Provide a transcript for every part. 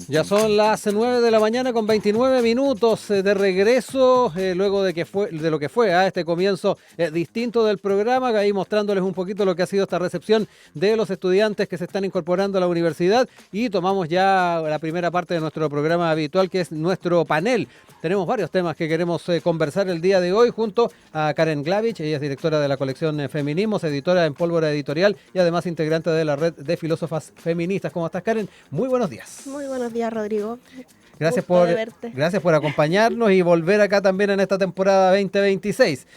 Ya son las 9 de la mañana con 29 minutos de regreso, luego de lo que fue este comienzo distinto del programa, ahí mostrándoles un poquito lo que ha sido esta recepción de los estudiantes que se están incorporando a la universidad, y tomamos ya la primera parte de nuestro programa habitual, que es nuestro panel. Tenemos varios temas que queremos conversar el día de hoy junto a Karen Glavich. Ella es directora de la colección Feminismos, editora en Pólvora Editorial y además integrante de la red de filósofas feministas. ¿Cómo estás, Karen? Muy buenos días. Muy buenos días, Rodrigo. Gracias Gusto por acompañarnos y volver acá también en esta temporada 2026.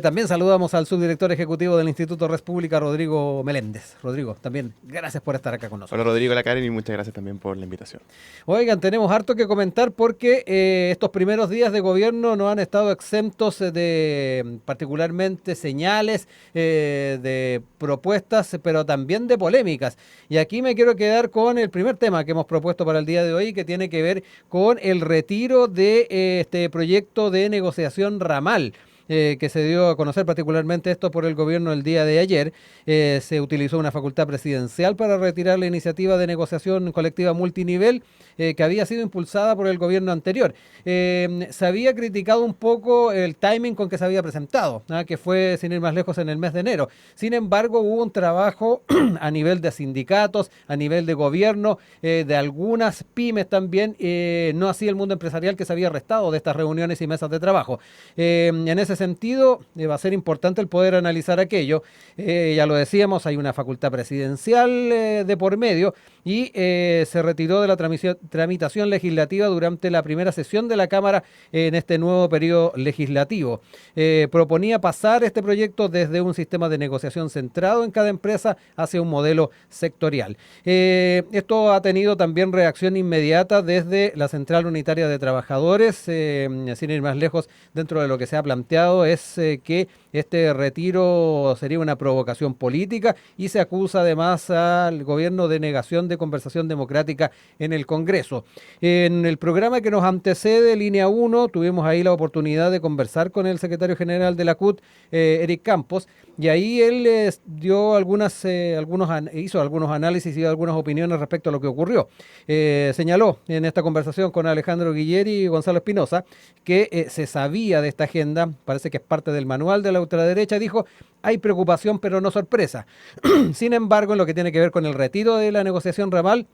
También saludamos al subdirector ejecutivo del Instituto Res Pública, Rodrigo Meléndez. Rodrigo, también gracias por estar acá con nosotros. Hola Rodrigo, la Karen, y muchas gracias también por la invitación. Oigan, tenemos harto que comentar porque estos primeros días de gobierno no han estado exentos de particularmente señales, de propuestas, pero también de polémicas. Y aquí me quiero quedar con el primer tema que hemos propuesto para el día de hoy, que tiene que ver con el retiro de este proyecto de negociación ramal. Que se dio a conocer particularmente esto por el gobierno el día de ayer. Se utilizó una facultad presidencial para retirar la iniciativa de negociación colectiva multinivel que había sido impulsada por el gobierno anterior. Se había criticado un poco el timing con que se había presentado, que fue, sin ir más lejos, en el mes de enero. Sin embargo, hubo un trabajo a nivel de sindicatos, a nivel de gobierno, de algunas pymes también, no así el mundo empresarial, que se había restado de estas reuniones y mesas de trabajo. En ese sentido, va a ser importante el poder analizar aquello. Ya lo decíamos, hay una facultad presidencial de por medio y se retiró de la tramitación legislativa durante la primera sesión de la Cámara en este nuevo periodo legislativo. Proponía pasar este proyecto desde un sistema de negociación centrado en cada empresa hacia un modelo sectorial. Esto ha tenido también reacción inmediata desde la Central Unitaria de Trabajadores. Sin ir más lejos, dentro de lo que se ha planteado es que este retiro sería una provocación política y se acusa además al gobierno de negación de conversación democrática en el Congreso. En el programa que nos antecede, Línea 1, tuvimos ahí la oportunidad de conversar con el secretario general de la CUT, Eric Campos, y ahí él hizo algunos análisis y algunas opiniones respecto a lo que ocurrió. Señaló en esta conversación con Alejandro Guilleri y Gonzalo Espinosa que se sabía de esta agenda, parece que es parte del manual de la ultraderecha. Dijo: hay preocupación pero no sorpresa. Sin embargo, en lo que tiene que ver con el retiro de la negociación ramal,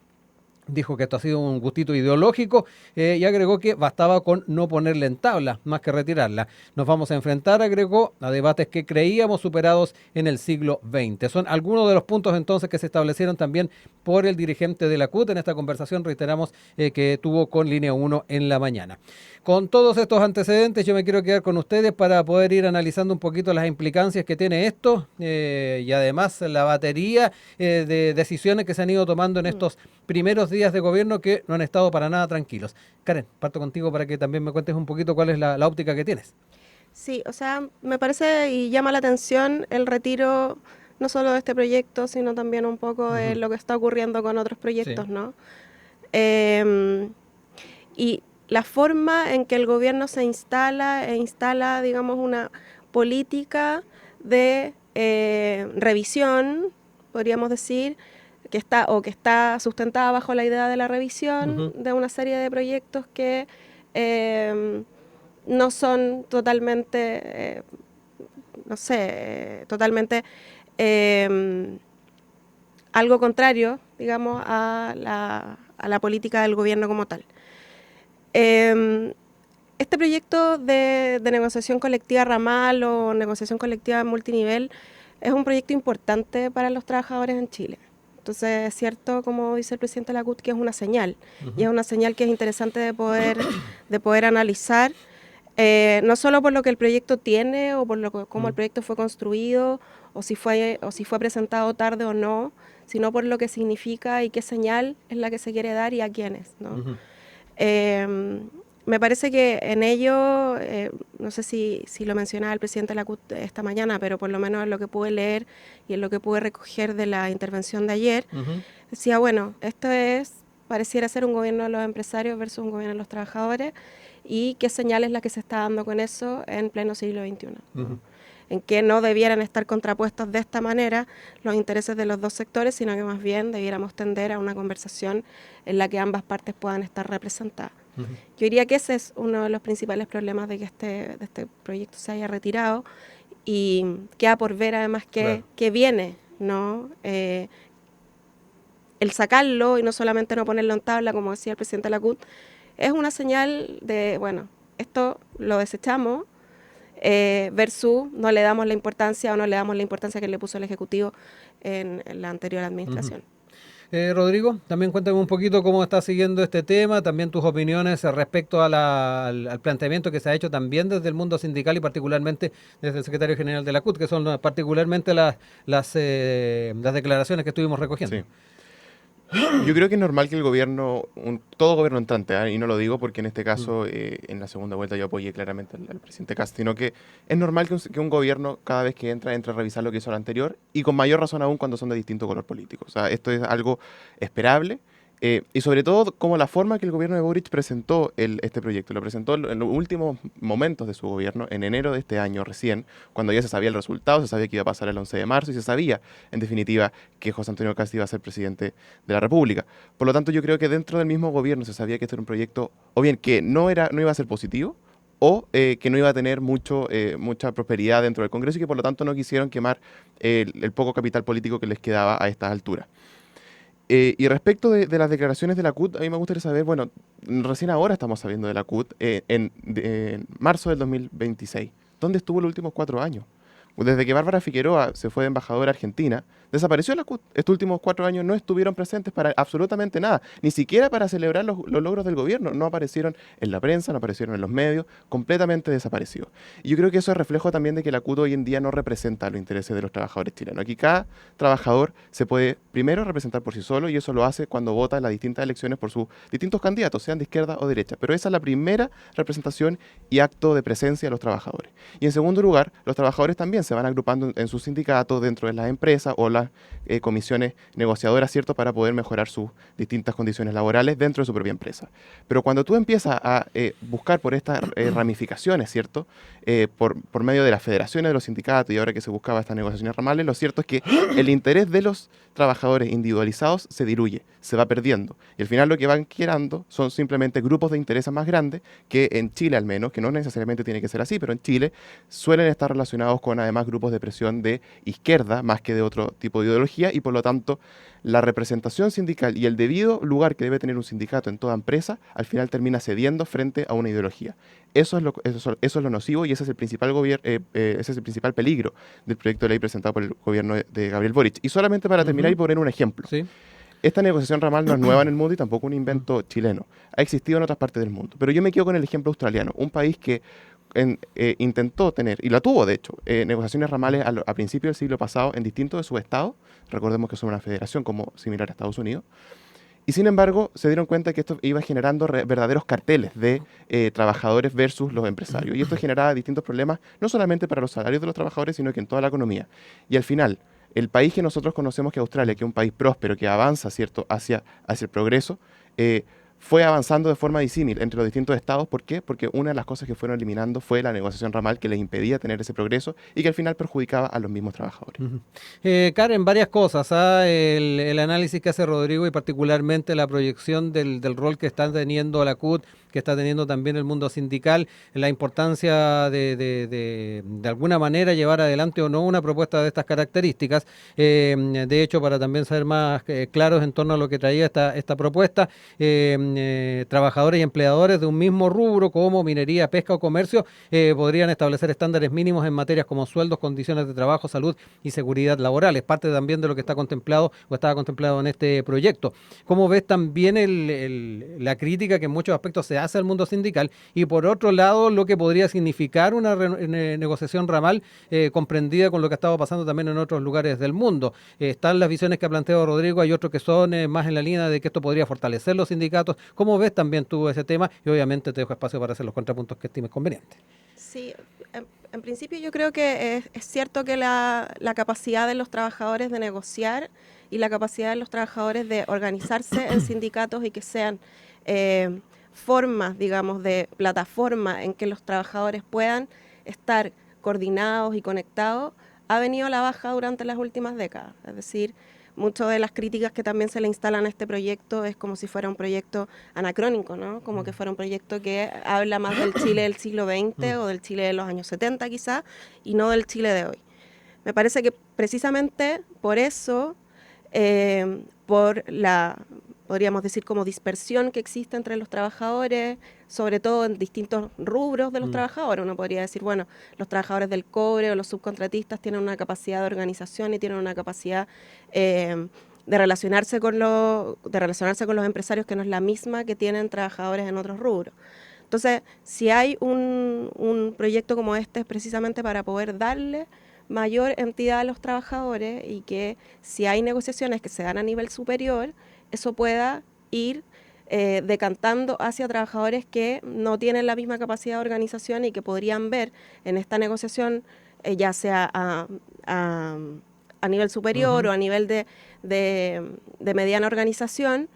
dijo que esto ha sido un gustito ideológico y agregó que bastaba con no ponerla en tabla, más que retirarla. Nos vamos a enfrentar, agregó, a debates que creíamos superados en el siglo XX. Son algunos de los puntos entonces que se establecieron también por el dirigente de la CUT en esta conversación, reiteramos, que tuvo con Línea 1 en la mañana. Con todos estos antecedentes, yo me quiero quedar con ustedes para poder ir analizando un poquito las implicancias que tiene esto y además la batería de decisiones que se han ido tomando en estos primeros días de gobierno, que no han estado para nada tranquilos. Karen, parto contigo para que también me cuentes un poquito cuál es la óptica que tienes. Sí, o sea, me parece y llama la atención el retiro no solo de este proyecto, sino también un poco de lo que está ocurriendo con otros proyectos, sí, ¿no? Y la forma en que el gobierno se instala, digamos, una política de revisión, podríamos decir, que está sustentada bajo la idea de la revisión de una serie de proyectos que no son totalmente, totalmente algo contrario, digamos, a la política del gobierno como tal. Este proyecto de negociación colectiva ramal o negociación colectiva multinivel es un proyecto importante para los trabajadores en Chile. Entonces es cierto, como dice el presidente de la CUT, que es una señal, y es una señal que es interesante de poder analizar, no solo por lo que el proyecto tiene o por cómo el proyecto fue construido o si fue presentado tarde o no, sino por lo que significa y qué señal es la que se quiere dar y a quiénes, ¿no? Me parece que en ello, no sé si lo mencionaba el presidente de la CUT esta mañana, pero por lo menos en lo que pude leer y en lo que pude recoger de la intervención de ayer, decía, bueno, esto pareciera ser un gobierno de los empresarios versus un gobierno de los trabajadores, y qué señal es la que se está dando con eso en pleno siglo XXI. en que no debieran estar contrapuestos de esta manera los intereses de los dos sectores, sino que más bien debiéramos tender a una conversación en la que ambas partes puedan estar representadas. Yo diría que ese es uno de los principales problemas de que este proyecto se haya retirado, y queda por ver además que viene, ¿no? El sacarlo y no solamente no ponerlo en tabla, como decía el presidente de la CUT, es una señal de, bueno, esto lo desechamos, versus no le damos la importancia o no le damos la importancia que le puso el Ejecutivo en la anterior administración. Rodrigo, también cuéntame un poquito cómo estás siguiendo este tema, también tus opiniones respecto a al planteamiento que se ha hecho también desde el mundo sindical y particularmente desde el secretario general de la CUT, que son particularmente las declaraciones que estuvimos recogiendo. Sí. Yo creo que es normal que el gobierno, todo gobierno entrante, y no lo digo porque en este caso, en la segunda vuelta yo apoyé claramente al presidente Kast, sino que es normal que un gobierno cada vez que entre a revisar lo que hizo el anterior, y con mayor razón aún cuando son de distinto color político. O sea, esto es algo esperable. Y sobre todo, como la forma que el gobierno de Boric presentó este proyecto. Lo presentó en los últimos momentos de su gobierno, en enero de este año recién, cuando ya se sabía el resultado, se sabía que iba a pasar el 11 de marzo y se sabía, en definitiva, que José Antonio Kast iba a ser presidente de la República. Por lo tanto, yo creo que dentro del mismo gobierno se sabía que este era un proyecto, o bien que no iba a ser positivo, o que no iba a tener mucha prosperidad dentro del Congreso y que por lo tanto no quisieron quemar el poco capital político que les quedaba a estas alturas. Y respecto de las declaraciones de la CUT, a mí me gustaría saber, bueno, recién ahora estamos sabiendo de la CUT, en marzo del 2026. ¿Dónde estuvo los últimos 4 años? Desde que Bárbara Figueroa se fue de embajadora a Argentina, desapareció la CUT. Estos últimos 4 años no estuvieron presentes para absolutamente nada, ni siquiera para celebrar los logros del gobierno. No aparecieron en la prensa, no aparecieron en los medios, completamente desaparecidos. Y yo creo que eso es reflejo también de que la CUT hoy en día no representa los intereses de los trabajadores chilenos. Aquí cada trabajador se puede primero representar por sí solo, y eso lo hace cuando vota en las distintas elecciones por sus distintos candidatos, sean de izquierda o derecha. Pero esa es la primera representación y acto de presencia de los trabajadores. Y en segundo lugar, los trabajadores también se van agrupando en sus sindicatos, dentro de las empresas o las comisiones negociadoras, ¿cierto?, para poder mejorar sus distintas condiciones laborales dentro de su propia empresa. Pero cuando tú empiezas a buscar por estas ramificaciones, ¿cierto?, por medio de las federaciones de los sindicatos, y ahora que se buscaba estas negociaciones ramales, lo cierto es que el interés de los trabajadores individualizados se diluye, se va perdiendo. Y al final lo que van quedando son simplemente grupos de intereses más grandes, que en Chile al menos, que no necesariamente tiene que ser así, pero en Chile suelen estar relacionados con además grupos de presión de izquierda más que de otro tipo de ideología, y por lo tanto la representación sindical y el debido lugar que debe tener un sindicato en toda empresa al final termina cediendo frente a una ideología. Eso es lo nocivo, y ese es el principal ese es el principal peligro del proyecto de ley presentado por el gobierno de Gabriel Boric. Y solamente para terminar y poner un ejemplo. Sí. Esta negociación ramal no es nueva en el mundo y tampoco un invento chileno. Ha existido en otras partes del mundo. Pero yo me quedo con el ejemplo australiano, un país que intentó tener, y la tuvo de hecho, negociaciones ramales a principios del siglo pasado en distintos de sus estados. Recordemos que son una federación como similar a Estados Unidos. Y sin embargo, se dieron cuenta que esto iba generando verdaderos carteles de trabajadores versus los empresarios. Y esto generaba distintos problemas, no solamente para los salarios de los trabajadores, sino que en toda la economía. Y al final, el país que nosotros conocemos, que es Australia, que es un país próspero, que avanza, ¿cierto?, hacia el progreso, fue avanzando de forma disímil entre los distintos estados. ¿Por qué? Porque una de las cosas que fueron eliminando fue la negociación ramal, que les impedía tener ese progreso y que al final perjudicaba a los mismos trabajadores. Karen, varias cosas. El análisis que hace Rodrigo y particularmente la proyección del rol que está teniendo la CUT, que está teniendo también el mundo sindical, la importancia de alguna manera llevar adelante o no una propuesta de estas características. De hecho, para también ser más claros en torno a lo que traía esta propuesta, trabajadores y empleadores de un mismo rubro como minería, pesca o comercio podrían establecer estándares mínimos en materias como sueldos, condiciones de trabajo, salud y seguridad laboral. Es parte también de lo que está contemplado o estaba contemplado en este proyecto. ¿Cómo ves también la crítica que en muchos aspectos se hace al mundo sindical? Y por otro lado, lo que podría significar una negociación ramal comprendida con lo que ha estado pasando también en otros lugares del mundo. Están las visiones que ha planteado Rodrigo, hay otros que son más en la línea de que esto podría fortalecer los sindicatos. ¿Cómo ves también tú ese tema? Y obviamente te dejo espacio para hacer los contrapuntos que estimes convenientes. Sí, en principio yo creo que es cierto que la capacidad de los trabajadores de negociar y la capacidad de los trabajadores de organizarse en sindicatos y que sean formas, digamos, de plataforma en que los trabajadores puedan estar coordinados y conectados, ha venido a la baja durante las últimas décadas. Es decir, muchas de las críticas que también se le instalan a este proyecto es como si fuera un proyecto anacrónico, ¿no? Como que fuera un proyecto que habla más del Chile del siglo XX o del Chile de los años 70 quizás, y no del Chile de hoy. Me parece que precisamente por eso, por la, podríamos decir, como dispersión que existe entre los trabajadores, sobre todo en distintos rubros de los trabajadores. Uno podría decir, bueno, los trabajadores del cobre o los subcontratistas tienen una capacidad de organización y tienen una capacidad de relacionarse con los empresarios que no es la misma que tienen trabajadores en otros rubros. Entonces, si hay un proyecto como este, es precisamente para poder darle mayor entidad a los trabajadores y que si hay negociaciones que se dan a nivel superior, eso pueda ir decantando hacia trabajadores que no tienen la misma capacidad de organización y que podrían ver en esta negociación, ya sea a nivel superior o a nivel de mediana organización,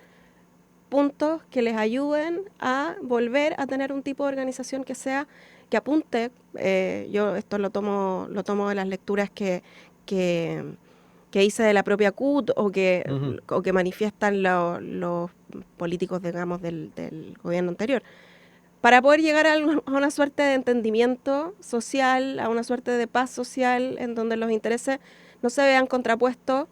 puntos que les ayuden a volver a tener un tipo de organización que apunte, yo esto lo tomo de las lecturas que hice de la propia CUT o que manifiestan los políticos, digamos, del gobierno anterior, para poder llegar a una suerte de entendimiento social, a una suerte de paz social, en donde los intereses no se vean contrapuestos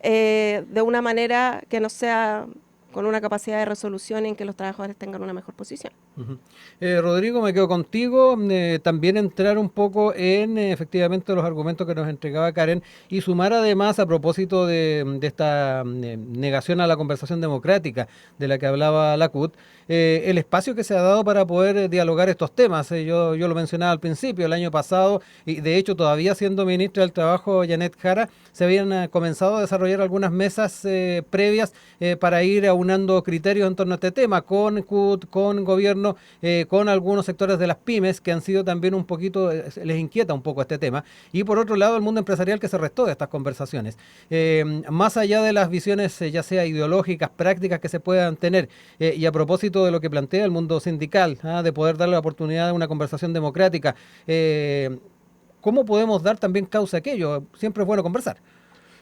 de una manera que no sea con una capacidad de resolución en que los trabajadores tengan una mejor posición. Rodrigo, me quedo contigo. También entrar un poco en efectivamente los argumentos que nos entregaba Karen y sumar además a propósito de esta negación a la conversación democrática de la que hablaba la CUT, el espacio que se ha dado para poder dialogar estos temas. Yo lo mencionaba al principio, el año pasado, y de hecho todavía siendo ministra del Trabajo Janet Jara, se habían comenzado a desarrollar algunas mesas previas para ir aunando criterios en torno a este tema, con CUT, con gobierno, con algunos sectores de las pymes que han sido también un poquito, les inquieta un poco este tema, y por otro lado el mundo empresarial que se restó de estas conversaciones. Más allá de las visiones ya sea ideológicas, prácticas que se puedan tener, y a propósito de lo que plantea el mundo sindical, de poder darle la oportunidad de una conversación democrática, ¿cómo podemos dar también causa a aquello? Siempre es bueno conversar.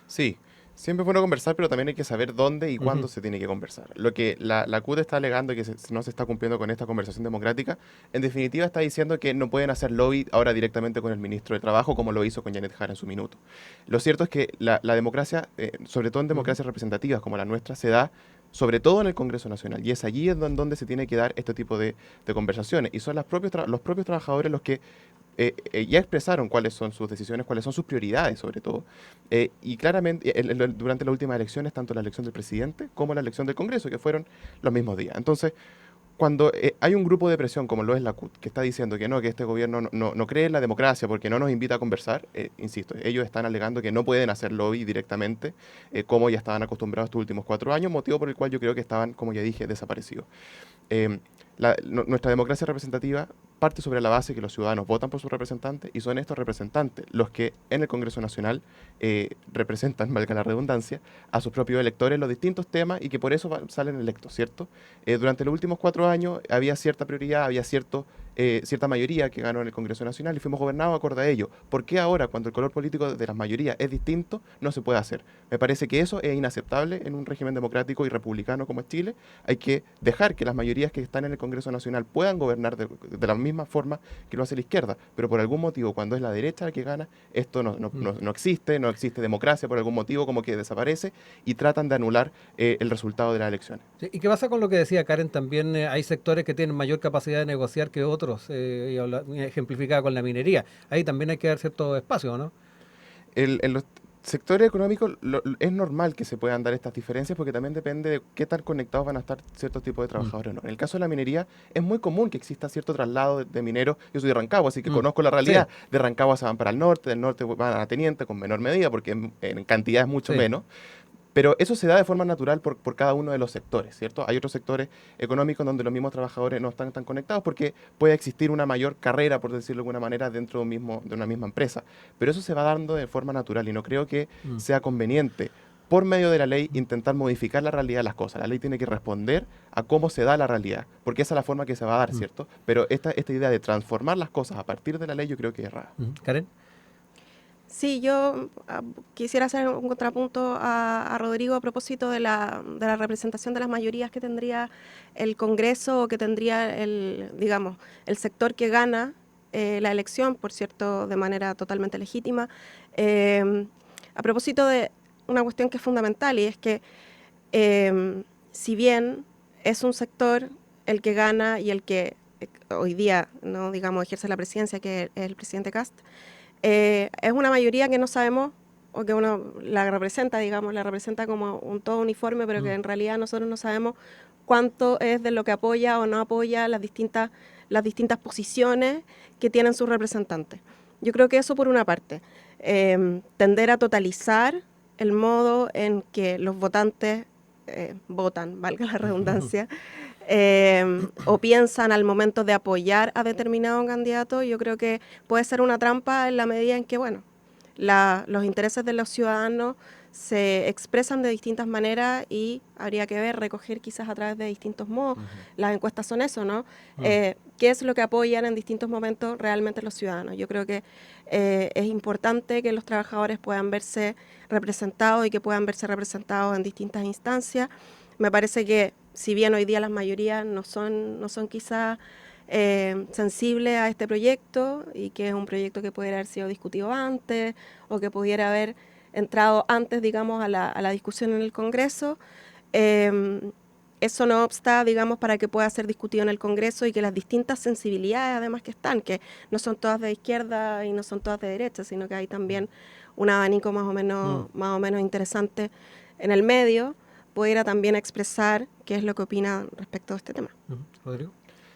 Sí, siempre es bueno conversar, pero también hay que saber dónde y cuándo se tiene que conversar. Lo que la CUT está alegando que no se está cumpliendo con esta conversación democrática, en definitiva está diciendo que no pueden hacer lobby ahora directamente con el ministro de Trabajo como lo hizo con Janet Jara en su minuto. Lo cierto es que la democracia, sobre todo en democracias representativas como la nuestra, se da sobre todo en el Congreso Nacional, y es allí en donde se tiene que dar este tipo de conversaciones, y son los propios trabajadores los que ya expresaron cuáles son sus decisiones, cuáles son sus prioridades sobre todo, y claramente durante las últimas elecciones, tanto la elección del presidente como la elección del Congreso, que fueron los mismos días. Entonces, cuando hay un grupo de presión como lo es la CUT, que está diciendo que no, que este gobierno no cree en la democracia porque no nos invita a conversar, insisto, ellos están alegando que no pueden hacer lobby directamente, como ya estaban acostumbrados estos últimos 4 años, motivo por el cual yo creo que estaban, como ya dije, desaparecidos. Nuestra democracia representativa parte sobre la base que los ciudadanos votan por sus representantes, y son estos representantes los que en el Congreso Nacional representan, valga la redundancia, a sus propios electores en los distintos temas, y que por eso salen electos, ¿cierto? Durante los últimos 4 años había cierta prioridad, había cierta mayoría que ganó en el Congreso Nacional y fuimos gobernados acorde a ello. ¿Por qué ahora, cuando el color político de las mayorías es distinto, no se puede hacer? Me parece que eso es inaceptable en un régimen democrático y republicano como es Chile. Hay que dejar que las mayorías que están en el Congreso Nacional puedan gobernar de la misma forma que lo hace la izquierda, pero por algún motivo, cuando es la derecha la que gana, esto no existe democracia, por algún motivo como que desaparece, y tratan de anular el resultado de las elecciones. Sí, ¿y qué pasa con lo que decía Karen? También hay sectores que tienen mayor capacidad de negociar que otros, ejemplificada con la minería. Ahí también hay que dar cierto espacio, ¿no? En los sectores económicos es normal que se puedan dar estas diferencias, porque también depende de qué tan conectados van a estar ciertos tipos de trabajadores o no. En el caso de la minería es muy común que exista cierto traslado de mineros. Yo soy de Rancagua, así que conozco la realidad. Sí. De Rancagua se van para el norte, del norte van a Teniente con menor medida, porque en cantidad es mucho menos. Pero eso se da de forma natural por cada uno de los sectores, ¿cierto? Hay otros sectores económicos donde los mismos trabajadores no están tan conectados porque puede existir una mayor carrera, por decirlo de alguna manera, dentro de una misma empresa. Pero eso se va dando de forma natural, y no creo que sea conveniente por medio de la ley, intentar modificar la realidad de las cosas. La ley tiene que responder a cómo se da la realidad, porque esa es la forma que se va a dar, ¿cierto? Pero esta idea de transformar las cosas a partir de la ley yo creo que es errada. Karen. Sí, yo quisiera hacer un contrapunto a Rodrigo a propósito de la representación de las mayorías que tendría el Congreso o que tendría digamos, el sector que gana la elección, por cierto, de manera totalmente legítima. A propósito de una cuestión que es fundamental, y es que si bien es un sector el que gana y el que hoy día, no digamos, ejerce la presidencia, que es el presidente Kast, es una mayoría que no sabemos, o que uno la representa, digamos, la representa como un todo uniforme, pero que en realidad nosotros no sabemos cuánto es de lo que apoya o no apoya las distintas posiciones que tienen sus representantes. Yo creo que eso por una parte, tender a totalizar el modo en que los votantes votan, valga la redundancia, o piensan al momento de apoyar a determinado candidato, yo creo que puede ser una trampa en la medida en que, bueno, los intereses de los ciudadanos se expresan de distintas maneras y habría que recoger quizás a través de distintos modos. Las encuestas son eso, ¿no? ¿Qué es lo que apoyan en distintos momentos realmente los ciudadanos? Yo creo que es importante que los trabajadores puedan verse representados y que puedan verse representados en distintas instancias. Me parece que si bien hoy día las mayorías no son quizás sensibles a este proyecto, y que es un proyecto que pudiera haber sido discutido antes o que pudiera haber entrado antes, digamos, a la discusión en el Congreso, eso no obsta, digamos, para que pueda ser discutido en el Congreso y que las distintas sensibilidades, además que están, que no son todas de izquierda y no son todas de derecha, sino que hay también un abanico más o menos interesante en el medio, pudiera también expresar qué es lo que opina respecto a este tema. Rodrigo.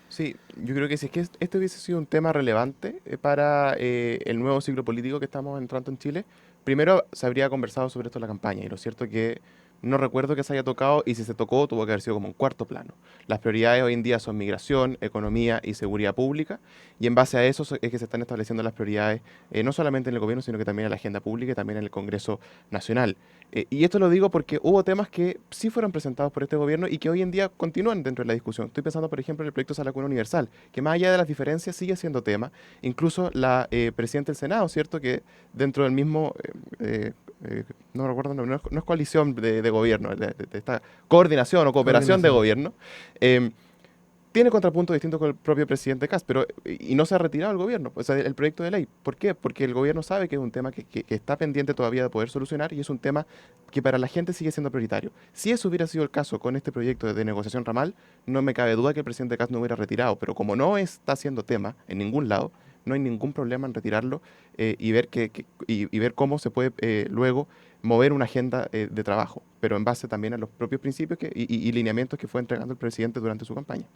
Sí, yo creo que si es que este hubiese sido un tema relevante para el nuevo ciclo político que estamos entrando en Chile, primero se habría conversado sobre esto en la campaña, y lo cierto es que no recuerdo que se haya tocado, y si se tocó tuvo que haber sido como un cuarto plano. Las prioridades hoy en día son migración, economía y seguridad pública, y en base a eso es que se están estableciendo las prioridades no solamente en el gobierno, sino que también en la agenda pública y también en el Congreso Nacional. Y esto lo digo porque hubo temas que sí fueron presentados por este gobierno y que hoy en día continúan dentro de la discusión. Estoy pensando, por ejemplo, en el proyecto de Sala Común Universal, que más allá de las diferencias sigue siendo tema. Incluso la presidenta del Senado, ¿cierto?, que dentro del mismo, no recuerdo, no es coalición de gobierno, de esta coordinación o cooperación de gobierno, tiene contrapuntos distintos con el propio presidente Kast, pero y no se ha retirado el gobierno, o sea, el proyecto de ley. ¿Por qué? Porque el gobierno sabe que es un tema que está pendiente todavía de poder solucionar, y es un tema que para la gente sigue siendo prioritario. Si eso hubiera sido el caso con este proyecto de negociación ramal, no me cabe duda que el presidente Kast no hubiera retirado, pero como no está siendo tema en ningún lado, no hay ningún problema en retirarlo y ver cómo se puede luego mover una agenda de trabajo, pero en base también a los propios principios y lineamientos que fue entregando el presidente durante su campaña.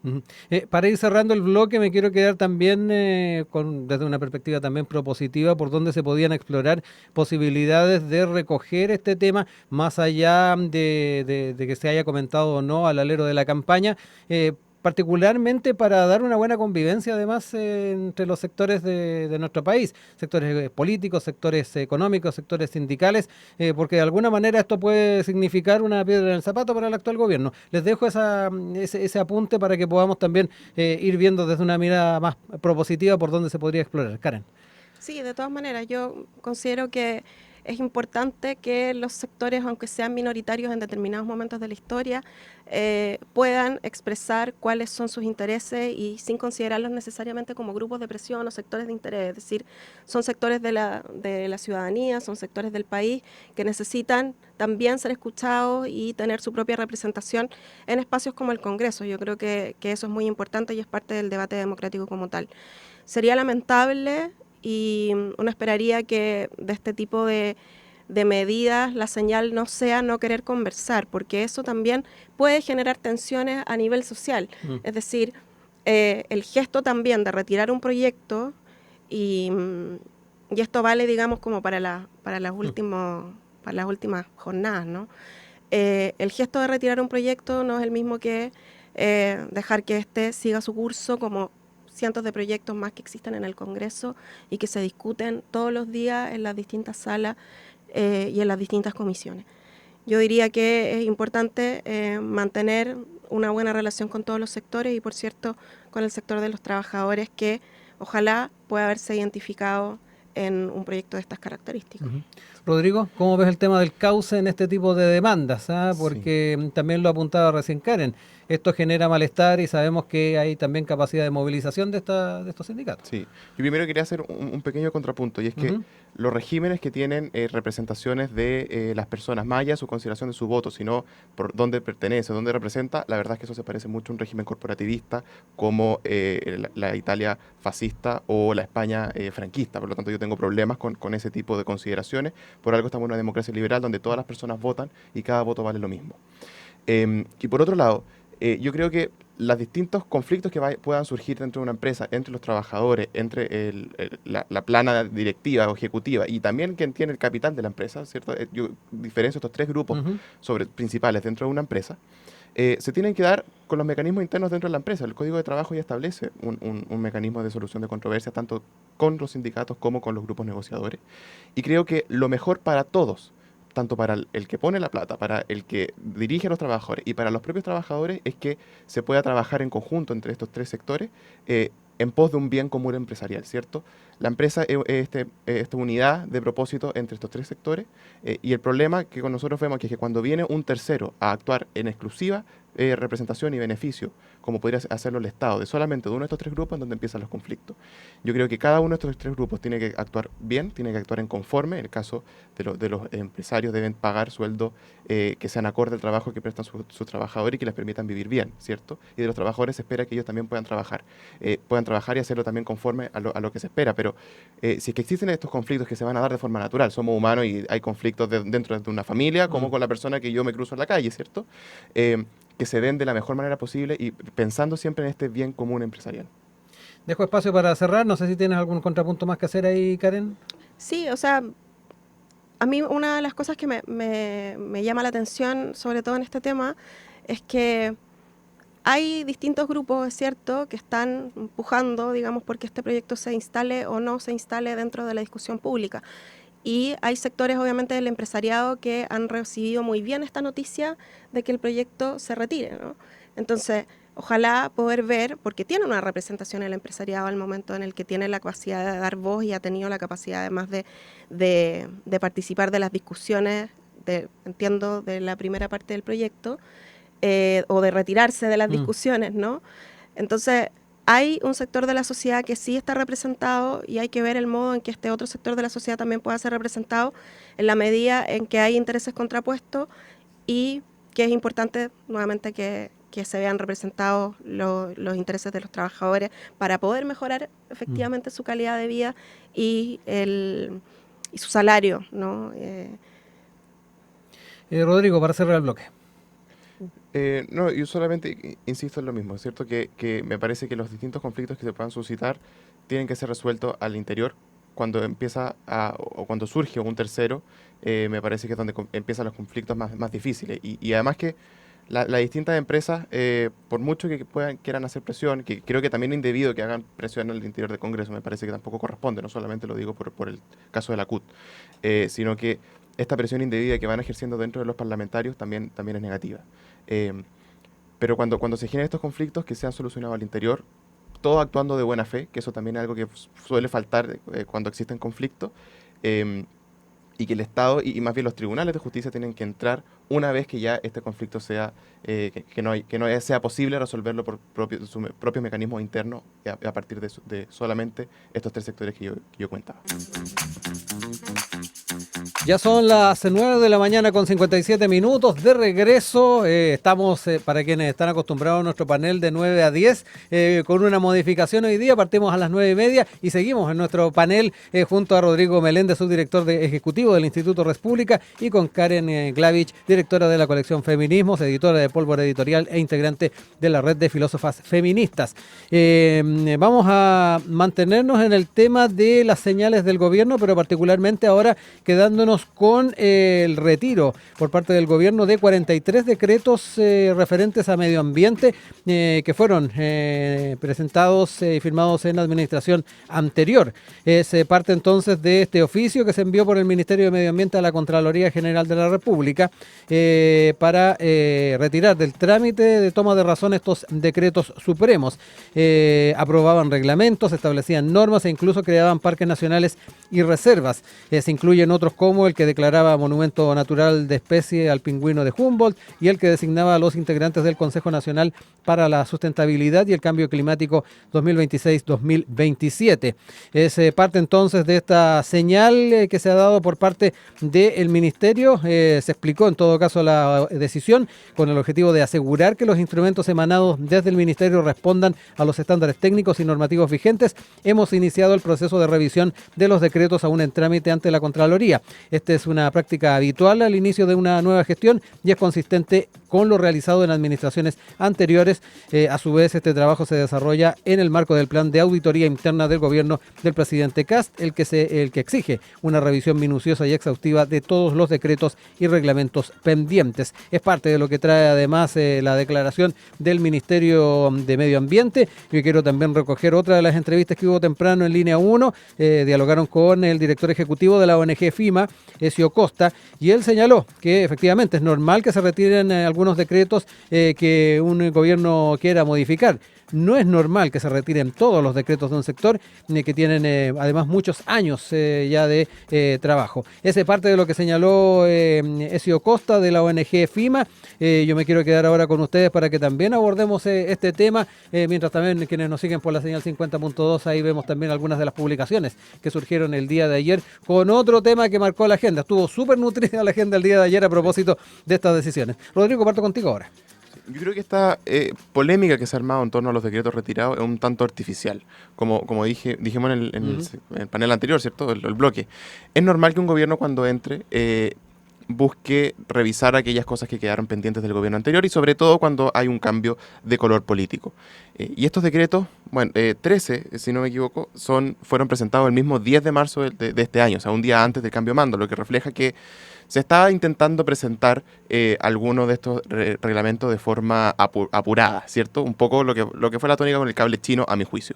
Para ir cerrando el bloque, me quiero quedar también desde una perspectiva también propositiva, por donde se podían explorar posibilidades de recoger este tema, más allá de que se haya comentado o no al alero de la campaña, particularmente para dar una buena convivencia además entre los sectores de nuestro país, sectores políticos, sectores económicos, sectores sindicales, porque de alguna manera esto puede significar una piedra en el zapato para el actual gobierno. Les dejo ese apunte para que podamos también ir viendo desde una mirada más propositiva por dónde se podría explorar. Karen. Sí, de todas maneras, yo considero que es importante que los sectores, aunque sean minoritarios en determinados momentos de la historia, puedan expresar cuáles son sus intereses y sin considerarlos necesariamente como grupos de presión o sectores de interés. Es decir, son sectores de la ciudadanía, son sectores del país que necesitan también ser escuchados y tener su propia representación en espacios como el Congreso. Yo creo que eso es muy importante y es parte del debate democrático como tal. Sería lamentable, y uno esperaría que de este tipo de medidas la señal no sea no querer conversar, porque eso también puede generar tensiones a nivel social. Es decir, el gesto también de retirar un proyecto, y esto vale, digamos, como para las últimas jornadas, ¿no? El gesto de retirar un proyecto no es el mismo que dejar que éste siga su curso, como cientos de proyectos más que existen en el Congreso y que se discuten todos los días en las distintas salas y en las distintas comisiones. yo diría que es importante mantener una buena relación con todos los sectores y, por cierto, con el sector de los trabajadores, que ojalá pueda haberse identificado en un proyecto de estas características. Ujú. Rodrigo, ¿cómo ves el tema del cauce en este tipo de demandas? Sí. Porque también lo apuntaba recién Karen, esto genera malestar y sabemos que hay también capacidad de movilización de estos sindicatos. Sí, yo primero quería hacer un pequeño contrapunto, y es que Ujú. los regímenes que tienen representaciones de las personas, más allá de su consideración de su voto, sino por dónde pertenece, dónde representa, la verdad es que eso se parece mucho a un régimen corporativista como la Italia fascista o la España franquista. Por lo tanto, yo tengo problemas con ese tipo de consideraciones. Por algo estamos en una democracia liberal donde todas las personas votan y cada voto vale lo mismo. Y por otro lado, yo creo que los distintos conflictos que puedan surgir dentro de una empresa, entre los trabajadores, entre la plana directiva o ejecutiva y también quien tiene el capital de la empresa, ¿cierto? Yo diferencio estos tres grupos Ujú. principales dentro de una empresa, se tienen que dar con los mecanismos internos dentro de la empresa. El Código de Trabajo ya establece un mecanismo de solución de controversias tanto con los sindicatos como con los grupos negociadores. Y creo que lo mejor para todos, tanto para el que pone la plata, para el que dirige a los trabajadores y para los propios trabajadores, es que se pueda trabajar en conjunto entre estos tres sectores en pos de un bien común empresarial, ¿cierto? La empresa es esta unidad de propósito entre estos tres sectores y el problema que con nosotros vemos que es que cuando viene un tercero a actuar en exclusiva representación y beneficio, como podría hacerlo el Estado, de solamente de uno de estos tres grupos, en donde empiezan los conflictos. Yo creo que cada uno de estos tres grupos tiene que actuar bien, tiene que actuar en conforme. En el caso de los empresarios deben pagar sueldos que sean acorde al trabajo que prestan sus trabajadores y que les permitan vivir bien, ¿cierto? Y de los trabajadores se espera que ellos también puedan trabajar y hacerlo también conforme a lo que se espera. Pero si es que existen estos conflictos que se van a dar de forma natural, somos humanos y hay conflictos dentro de una familia, como con la persona que yo me cruzo en la calle, ¿cierto? Que se den de la mejor manera posible y pensando siempre en este bien común empresarial. Dejo espacio para cerrar, no sé si tienes algún contrapunto más que hacer ahí, Karen. Sí, o sea, a mí una de las cosas que me llama la atención, sobre todo en este tema, es que hay distintos grupos, es cierto, que están empujando, digamos, porque este proyecto se instale o no se instale dentro de la discusión pública. Y hay sectores, obviamente, del empresariado que han recibido muy bien esta noticia de que el proyecto se retire, ¿no? Entonces, ojalá poder ver, porque tiene una representación el empresariado al momento en el que tiene la capacidad de dar voz y ha tenido la capacidad además de participar de las discusiones, entiendo, de la primera parte del proyecto, o de retirarse de las discusiones, ¿no? Entonces, hay un sector de la sociedad que sí está representado y hay que ver el modo en que este otro sector de la sociedad también pueda ser representado en la medida en que hay intereses contrapuestos y que es importante nuevamente que se vean representados los intereses de los trabajadores para poder mejorar efectivamente su calidad de vida y su salario, ¿no? Rodrigo, para cerrar el bloque. No, yo solamente insisto en lo mismo, es cierto que me parece que los distintos conflictos que se puedan suscitar tienen que ser resueltos al interior. Cuando o cuando surge un tercero, me parece que es donde empiezan los conflictos más difíciles. Y además que las distintas empresas, por mucho que quieran hacer presión, que creo que también es indebido que hagan presión al interior del Congreso, me parece que tampoco corresponde, no solamente lo digo por el caso de la CUT, sino que esta presión indebida que van ejerciendo dentro de los parlamentarios también es negativa. Pero cuando se generan estos conflictos que sean solucionados al interior, todo actuando de buena fe, que eso también es algo que suele faltar cuando existen conflictos, y que el Estado y más bien los tribunales de justicia tienen que entrar una vez que ya este conflicto sea que no sea posible resolverlo por su propio mecanismo interno a partir de solamente estos tres sectores que yo comentaba. Ya son las 9 de la mañana con 57 minutos de regreso. Estamos, para quienes están acostumbrados a nuestro panel de 9 a 10, con una modificación hoy día. Partimos a las 9:30 y seguimos en nuestro panel junto a Rodrigo Meléndez, subdirector ejecutivo del Instituto Res Pública, y con Karen Glavich, directora de la colección Feminismos, editora de Pólvora Editorial e integrante de la red de filósofas feministas. Vamos a mantenernos en el tema de las señales del gobierno, pero particularmente ahora quedándonos con el retiro por parte del gobierno de 43 decretos referentes a medio ambiente que fueron presentados y firmados en la administración anterior. Se parte entonces de este oficio que se envió por el Ministerio de Medio Ambiente a la Contraloría General de la República, para retirar del trámite de toma de razón estos decretos supremos. Aprobaban reglamentos, establecían normas e incluso creaban parques nacionales y reservas. Se incluyen otros como el que declaraba monumento natural de especie al pingüino de Humboldt y el que designaba a los integrantes del Consejo Nacional para la Sustentabilidad y el Cambio Climático 2026-2027. Es parte entonces de esta señal que se ha dado por parte del Ministerio. Se explicó en todo caso la decisión con el objetivo de asegurar que los instrumentos emanados desde el Ministerio respondan a los estándares técnicos y normativos vigentes. Hemos iniciado el proceso de revisión de los decretos aún en trámite ante la Contraloría. Esta es una práctica habitual al inicio de una nueva gestión y es consistente con lo realizado en administraciones anteriores. A su vez, este trabajo se desarrolla en el marco del plan de auditoría interna del gobierno del presidente Kast, el que exige una revisión minuciosa y exhaustiva de todos los decretos y reglamentos pendientes. Es parte de lo que trae además la declaración del Ministerio de Medio Ambiente. Yo quiero también recoger otra de las entrevistas que hubo temprano en Línea 1. Dialogaron con el director ejecutivo de la ONG FIMA, Ezio Costa, y él señaló que efectivamente es normal que se retiren algunos decretos que un gobierno quiera modificar. No es normal que se retiren todos los decretos de un sector que tienen además muchos años ya de trabajo. Esa es parte de lo que señaló Ezio Costa de la ONG FIMA. Yo me quiero quedar ahora con ustedes para que también abordemos este tema, mientras también quienes nos siguen por la señal 50.2, ahí vemos también algunas de las publicaciones que surgieron el día de ayer con otro tema que marcó la agenda. Estuvo súper nutrida la agenda el día de ayer a propósito de estas decisiones. Rodrigo, parto contigo ahora. Yo creo que esta polémica que se ha armado en torno a los decretos retirados es un tanto artificial. Como dijimos en el panel anterior, ¿cierto? El bloque. Es normal que un gobierno cuando entre busque revisar aquellas cosas que quedaron pendientes del gobierno anterior y sobre todo cuando hay un cambio de color político. Y estos decretos, 13, si no me equivoco, fueron presentados el mismo 10 de marzo de este año, o sea, un día antes del cambio de mando, lo que refleja que se estaba intentando presentar algunos de estos reglamentos de forma apurada, ¿cierto? Un poco lo que fue la tónica con el cable chino, a mi juicio.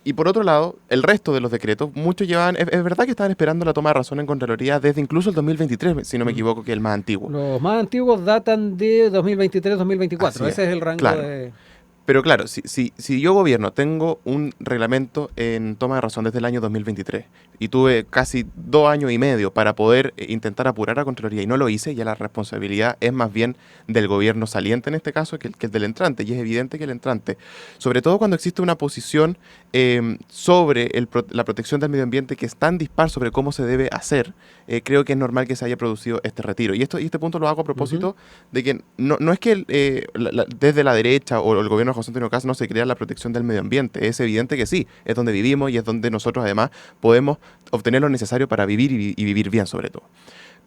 Y por otro lado, el resto de los decretos, muchos llevaban, es verdad que estaban esperando la toma de razón en Contraloría desde incluso el 2023, si no me equivoco, que es el más antiguo. Los más antiguos datan de 2023-2024, ese es el rango claro. de... Pero claro, si yo gobierno, tengo un reglamento en toma de razón desde el año 2023 y tuve casi 2 años y medio para poder intentar apurar a Contraloría y no lo hice, ya la responsabilidad es más bien del gobierno saliente en este caso que el del entrante. Y es evidente que el entrante, sobre todo cuando existe una posición sobre la protección del medio ambiente que es tan dispar sobre cómo se debe hacer, creo que es normal que se haya producido este retiro. Y este punto lo hago a propósito de que no es que desde la derecha o el gobierno de José Antonio Kast no se crea la protección del medio ambiente. Es evidente que sí, es donde vivimos y es donde nosotros además podemos obtener lo necesario para vivir y vivir bien sobre todo.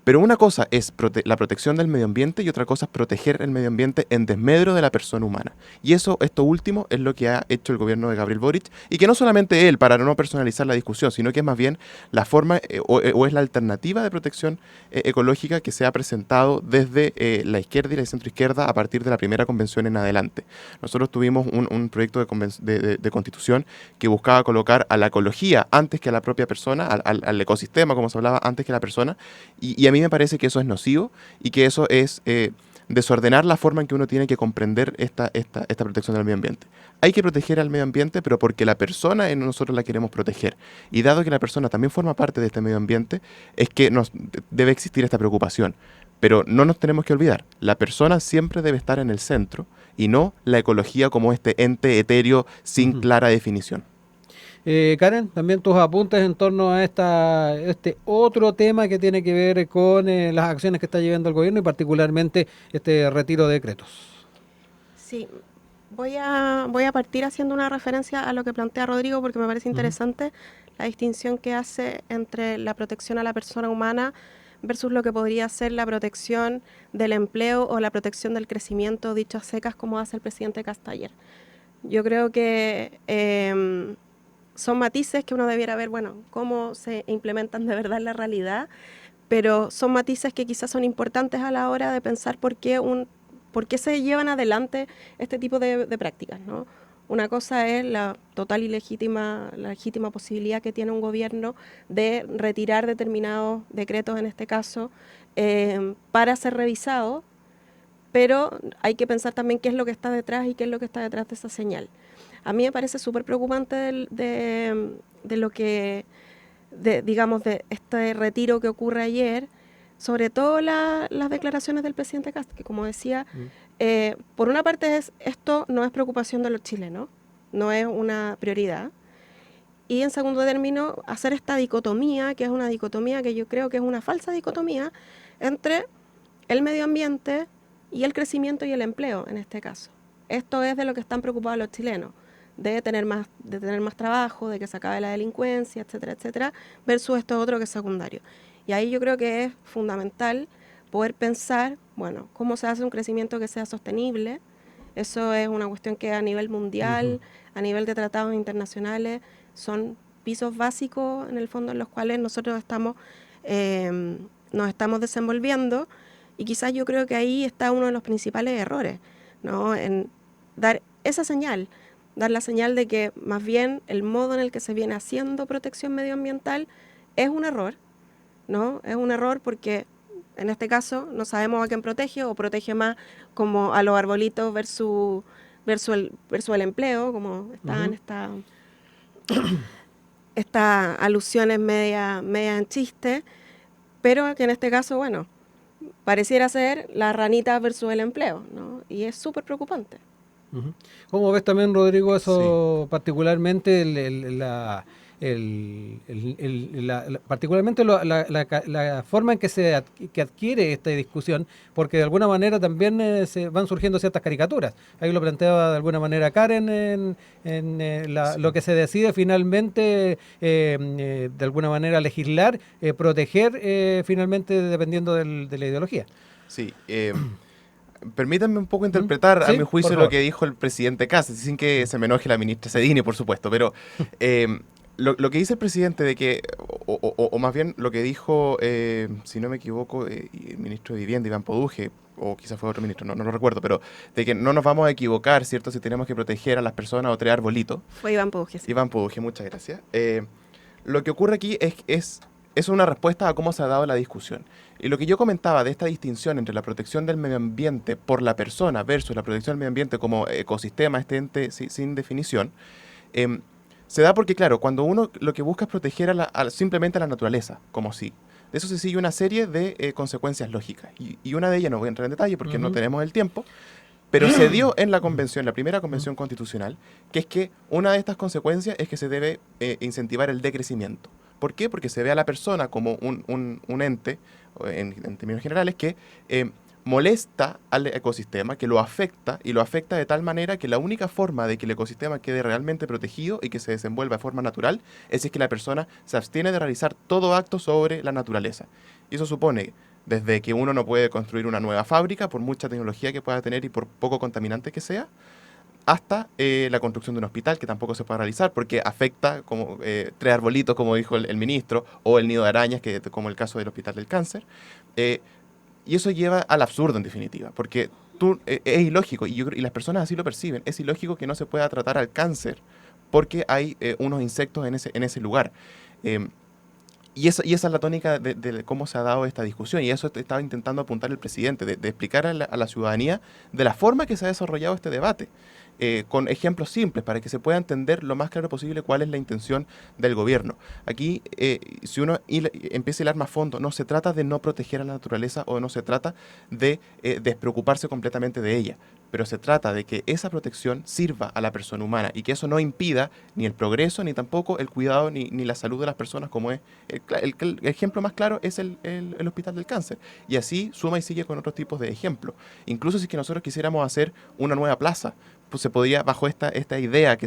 Pero una cosa es la protección del medio ambiente y otra cosa es proteger el medio ambiente en desmedro de la persona humana. Y esto último es lo que ha hecho el gobierno de Gabriel Boric, y que no solamente él, para no personalizar la discusión, sino que es más bien la forma o es la alternativa de protección ecológica que se ha presentado desde la izquierda y la centroizquierda a partir de la primera convención en adelante. Nosotros tuvimos un proyecto de constitución que buscaba colocar a la ecología antes que a la propia persona, al ecosistema, como se hablaba, antes que a la persona, y a mí me parece que eso es nocivo y que eso es desordenar la forma en que uno tiene que comprender esta protección del medio ambiente. Hay que proteger al medio ambiente, pero porque la persona nosotros la queremos proteger. Y dado que la persona también forma parte de este medio ambiente, es que debe existir esta preocupación. Pero no nos tenemos que olvidar, la persona siempre debe estar en el centro y no la ecología como este ente etéreo sin clara definición. Karen, también tus apuntes en torno a este otro tema que tiene que ver con las acciones que está llevando el gobierno y particularmente este retiro de decretos. Sí, voy a partir haciendo una referencia a lo que plantea Rodrigo porque me parece interesante la distinción que hace entre la protección a la persona humana versus lo que podría ser la protección del empleo o la protección del crecimiento, dicho a secas, como hace el presidente Kast ayer. Yo creo que son matices que uno debiera ver, cómo se implementan de verdad en la realidad, pero son matices que quizás son importantes a la hora de pensar por qué se llevan adelante este tipo de prácticas, ¿no? Una cosa es la total y legítima posibilidad que tiene un gobierno de retirar determinados decretos, en este caso, para ser revisados, pero hay que pensar también qué es lo que está detrás y qué es lo que está detrás de esa señal. A mí me parece súper preocupante de lo que, digamos, de este retiro que ocurre ayer, sobre todo las declaraciones del presidente Kast, que como decía, por una parte esto no es preocupación de los chilenos, no es una prioridad, y en segundo término, hacer esta dicotomía, que es una dicotomía que yo creo que es una falsa dicotomía, entre el medio ambiente y el crecimiento y el empleo, en este caso. Esto es de lo que están preocupados los chilenos, de tener más trabajo, de que se acabe la delincuencia, etcétera, etcétera, versus esto otro que es secundario. Y ahí yo creo que es fundamental poder pensar, bueno, cómo se hace un crecimiento que sea sostenible. Eso es una cuestión que a nivel mundial, a nivel de tratados internacionales, son pisos básicos en el fondo en los cuales nosotros nos estamos desenvolviendo, y quizás yo creo que ahí está uno de los principales errores, ¿no? En dar esa señal, dar la señal de que más bien el modo en el que se viene haciendo protección medioambiental es un error, ¿no? Es un error porque en este caso no sabemos a quién protege, o protege más como a los arbolitos versus el empleo, como estaban estas alusiones media en chiste, pero que en este caso, bueno, pareciera ser la ranita versus el empleo, ¿no? Y es súper preocupante. ¿Cómo ves también, Rodrigo, eso Sí. particularmente particularmente la forma en que que adquiere esta discusión? Porque de alguna manera también se van surgiendo ciertas caricaturas. Ahí lo planteaba de alguna manera Karen Sí. lo que se decide finalmente, de alguna manera legislar, proteger finalmente dependiendo de la ideología. Sí, permítanme un poco ¿Mm? interpretar, a mi Sí, por juicio, lo favor. que dijo el presidente Kast, sin que se me enoje la ministra Sedini, por supuesto, pero lo que dice el presidente de que, o más bien lo que dijo, si no me equivoco, el ministro de Vivienda, Iván Poduje, o quizás fue otro ministro, no lo recuerdo, pero de que no nos vamos a equivocar, ¿cierto?, si tenemos que proteger a las personas o traer arbolitos. Fue Iván Pujes. Iván Poduje, muchas gracias. Lo que ocurre aquí es una respuesta a cómo se ha dado la discusión. Y lo que yo comentaba de esta distinción entre la protección del medio ambiente por la persona versus la protección del medio ambiente como ecosistema, este ente sin definición, se da porque, claro, cuando uno lo que busca es proteger simplemente a la naturaleza, como si. De eso se sigue una serie de consecuencias lógicas. Y una de ellas, no voy a entrar en detalle porque no tenemos el tiempo, pero se dio en la convención, la primera convención constitucional, que es que una de estas consecuencias es que se debe incentivar el decrecimiento. ¿Por qué? Porque se ve a la persona como un ente, en términos generales, que molesta al ecosistema, que lo afecta, y lo afecta de tal manera que la única forma de que el ecosistema quede realmente protegido y que se desenvuelva de forma natural es si es que la persona se abstiene de realizar todo acto sobre la naturaleza. Y eso supone desde que uno no puede construir una nueva fábrica, por mucha tecnología que pueda tener y por poco contaminante que sea, hasta la construcción de un hospital que tampoco se puede realizar porque afecta como tres arbolitos, como dijo el ministro, o el nido de arañas, como el caso del Hospital del Cáncer. Y eso lleva al absurdo, en definitiva, porque es ilógico, y las personas así lo perciben, es ilógico que no se pueda tratar al cáncer porque hay unos insectos en ese lugar. Y esa es la tónica de cómo se ha dado esta discusión, y eso estaba intentando apuntar el presidente, de explicar a la ciudadanía de la forma que se ha desarrollado este debate, con ejemplos simples para que se pueda entender lo más claro posible cuál es la intención del gobierno. Aquí, si uno empieza a hilar más fondo, no se trata de no proteger a la naturaleza o no se trata de despreocuparse completamente de ella, pero se trata de que esa protección sirva a la persona humana y que eso no impida ni el progreso, ni tampoco el cuidado, ni la salud de las personas, como es el ejemplo más claro es el Hospital del Cáncer. Y así suma y sigue con otros tipos de ejemplos. Incluso si es que nosotros quisiéramos hacer una nueva plaza, pues se podía, bajo esta idea que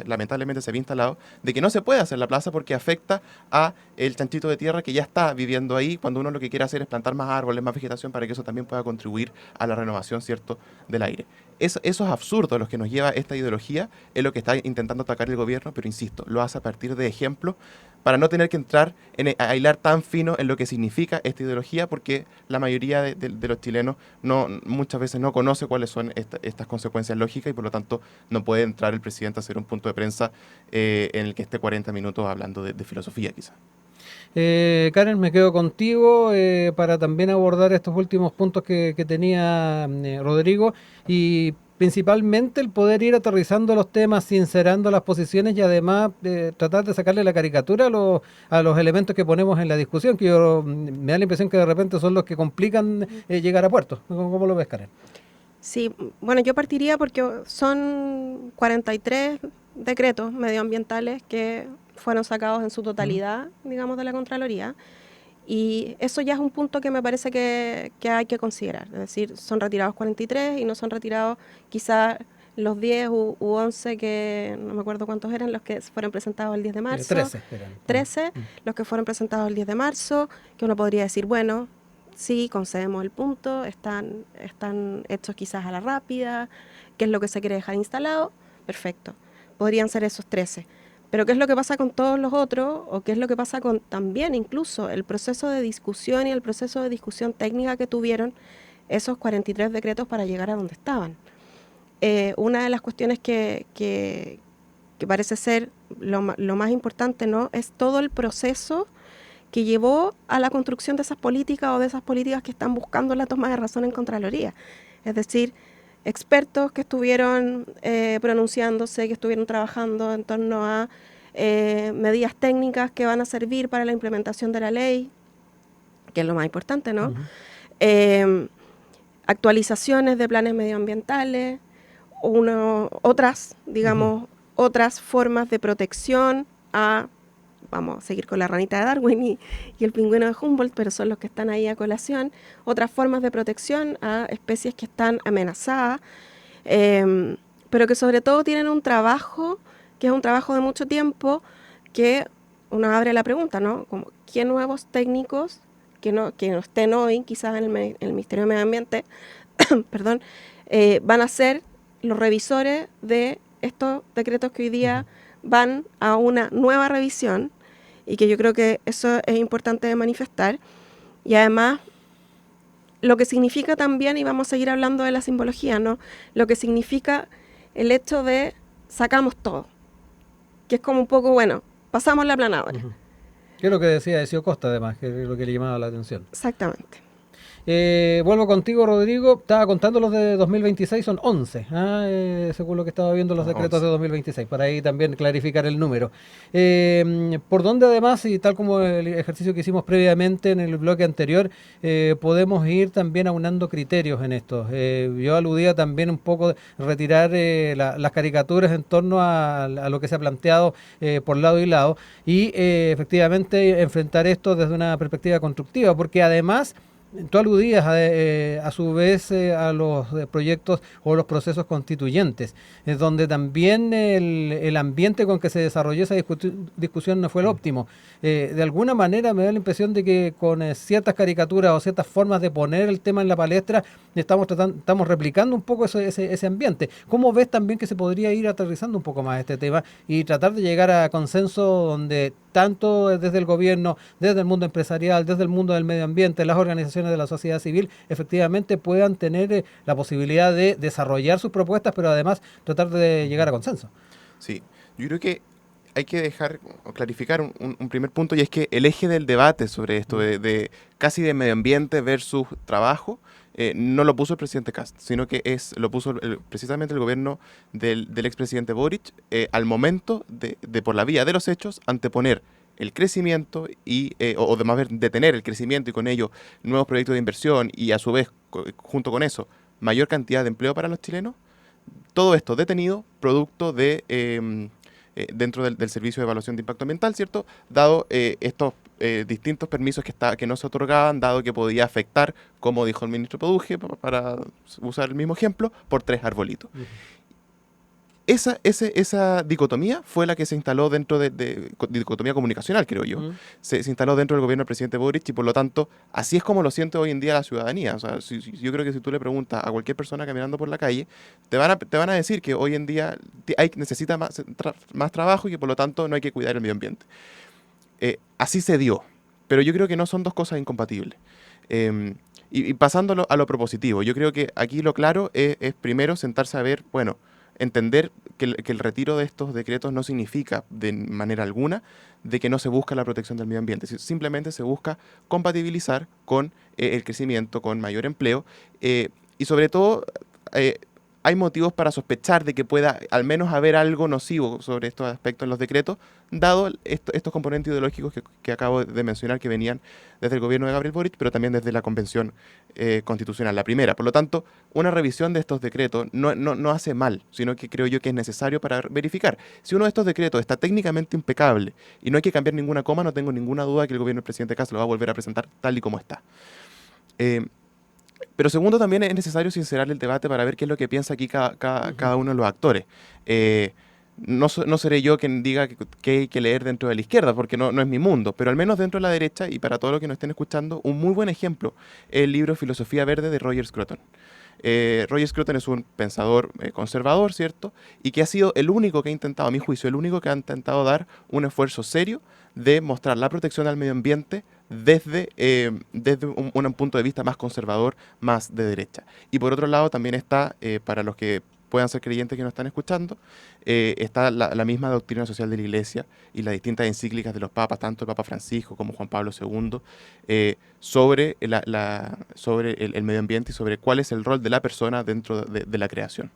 lamentablemente se había instalado, de que no se puede hacer la plaza porque afecta a el chanchito de tierra que ya está viviendo ahí, cuando uno lo que quiere hacer es plantar más árboles, más vegetación, para que eso también pueda contribuir a la renovación, ¿cierto?, del aire. esos absurdos a los que nos lleva esta ideología es lo que está intentando atacar el gobierno, pero insisto, lo hace a partir de ejemplos para no tener que entrar a hilar tan fino en lo que significa esta ideología, porque la mayoría de los chilenos muchas veces no conoce cuáles son estas consecuencias lógicas y por lo tanto no puede entrar el presidente a hacer un punto de prensa en el que esté 40 minutos hablando de filosofía quizás. Karen, me quedo contigo para también abordar estos últimos puntos que tenía Rodrigo y principalmente el poder ir aterrizando los temas, sincerando las posiciones y además tratar de sacarle la caricatura a los elementos que ponemos en la discusión, que me da la impresión que de repente son los que complican llegar a puerto. ¿Cómo lo ves, Karen? Sí, bueno, yo partiría porque son 43 decretos medioambientales que fueron sacados en su totalidad, digamos, de la Contraloría. Y eso ya es un punto que me parece que hay que considerar. Es decir, son retirados 43 y no son retirados quizás los 10 u 11 que no me acuerdo cuántos eran los que fueron presentados el 10 de marzo. 13 eran. 13, los que fueron presentados el 10 de marzo, que uno podría decir, bueno, sí, concedemos el punto, están hechos quizás a la rápida, qué es lo que se quiere dejar instalado, perfecto. Podrían ser esos 13. Pero ¿qué es lo que pasa con todos los otros? ¿O qué es lo que pasa con también incluso el proceso de discusión y el proceso de discusión técnica que tuvieron esos 43 decretos para llegar a donde estaban? Una de las cuestiones que parece ser lo más importante, ¿no?, es todo el proceso que llevó a la construcción de esas políticas o de esas políticas que están buscando la toma de razón en Contraloría. Es decir, expertos que estuvieron pronunciándose, que estuvieron trabajando en torno a medidas técnicas que van a servir para la implementación de la ley, que es lo más importante, ¿no? Actualizaciones de planes medioambientales, otras formas de protección vamos a seguir con la ranita de Darwin y el pingüino de Humboldt, pero son los que están ahí a colación, otras formas de protección a especies que están amenazadas, pero que sobre todo tienen un trabajo, que es un trabajo de mucho tiempo, que uno abre la pregunta, ¿no? Como, ¿qué nuevos técnicos que no estén hoy, quizás en el Ministerio de Medio Ambiente, perdón, van a ser los revisores de estos decretos que hoy día van a una nueva revisión? Y que yo creo que eso es importante de manifestar. Y además, lo que significa también, y vamos a seguir hablando de la simbología, ¿no?, lo que significa el hecho de sacamos todo, que es como un poco, bueno, pasamos la planadora. ¿Qué es lo que decía Ezio Costa, además, que es lo que le llamaba la atención? Exactamente. Vuelvo contigo, Rodrigo. Estaba contando los de 2026, son 11, según lo que estaba viendo los decretos 11. De 2026, para ahí también clarificar el número. Por donde además, y tal como el ejercicio que hicimos previamente en el bloque anterior, podemos ir también aunando criterios en esto. Yo aludía también un poco de retirar las caricaturas en torno a lo que se ha planteado por lado y lado, y efectivamente enfrentar esto desde una perspectiva constructiva, porque además tú aludías a su vez a los proyectos o los procesos constituyentes, donde también el ambiente con que se desarrolló esa discusión no fue el óptimo. De alguna manera me da la impresión de que con ciertas caricaturas o ciertas formas de poner el tema en la palestra estamos replicando un poco ese ambiente. ¿Cómo ves también que se podría ir aterrizando un poco más este tema y tratar de llegar a consenso donde tanto desde el gobierno, desde el mundo empresarial, desde el mundo del medio ambiente, las organizaciones de la sociedad civil, efectivamente puedan tener la posibilidad de desarrollar sus propuestas, pero además tratar de llegar a consenso? Sí, yo creo que hay que clarificar un primer punto, y es que el eje del debate sobre esto, casi de medio ambiente versus trabajo, no lo puso el presidente Kast, sino que lo puso precisamente el gobierno del expresidente Boric, al momento de, por la vía de los hechos, anteponer el crecimiento o de más bien detener el crecimiento y con ello nuevos proyectos de inversión y a su vez, junto con eso, mayor cantidad de empleo para los chilenos. Todo esto detenido, producto de dentro del Servicio de Evaluación de Impacto Ambiental, ¿cierto? Dado estos distintos permisos que no se otorgaban, dado que podía afectar, como dijo el ministro Produje, para usar el mismo ejemplo, por 3 arbolitos. esa dicotomía fue la que se instaló dentro de dicotomía comunicacional, creo yo. Se instaló dentro del gobierno del presidente Boric y por lo tanto, así es como lo siente hoy en día la ciudadanía. O sea, yo creo que si tú le preguntas a cualquier persona caminando por la calle, te van a decir que hoy en día necesita más trabajo y que por lo tanto no hay que cuidar el medio ambiente. Así se dio, pero yo creo que no son dos cosas incompatibles. Y pasando a lo propositivo, yo creo que aquí lo claro es primero sentarse a ver, bueno, entender que el retiro de estos decretos no significa de manera alguna de que no se busca la protección del medio ambiente, simplemente se busca compatibilizar con el crecimiento, con mayor empleo y sobre todo hay motivos para sospechar de que pueda al menos haber algo nocivo sobre estos aspectos en los decretos, dado estos componentes ideológicos que acabo de mencionar que venían desde el gobierno de Gabriel Boric, pero también desde la Convención Constitucional, la primera. Por lo tanto, una revisión de estos decretos no hace mal, sino que creo yo que es necesario para verificar. Si uno de estos decretos está técnicamente impecable y no hay que cambiar ninguna coma, no tengo ninguna duda que el gobierno del presidente Kast lo va a volver a presentar tal y como está. Pero segundo, también es necesario sincerar el debate para ver qué es lo que piensa aquí cada uno de los actores. No seré yo quien diga que hay que leer dentro de la izquierda, porque no es mi mundo, pero al menos dentro de la derecha, y para todos los que nos estén escuchando, un muy buen ejemplo es el libro Filosofía Verde de Roger Scruton. Roger Scruton es un pensador conservador, ¿cierto? Y que ha sido el único que ha intentado, a mi juicio, el único que ha intentado dar un esfuerzo serio de mostrar la protección al medio ambiente desde un punto de vista más conservador, más de derecha. Y por otro lado también está, para los que puedan ser creyentes que nos están escuchando, está la misma doctrina social de la Iglesia y las distintas encíclicas de los papas, tanto el Papa Francisco como Juan Pablo II, sobre el medio ambiente y sobre cuál es el rol de la persona dentro de la creación.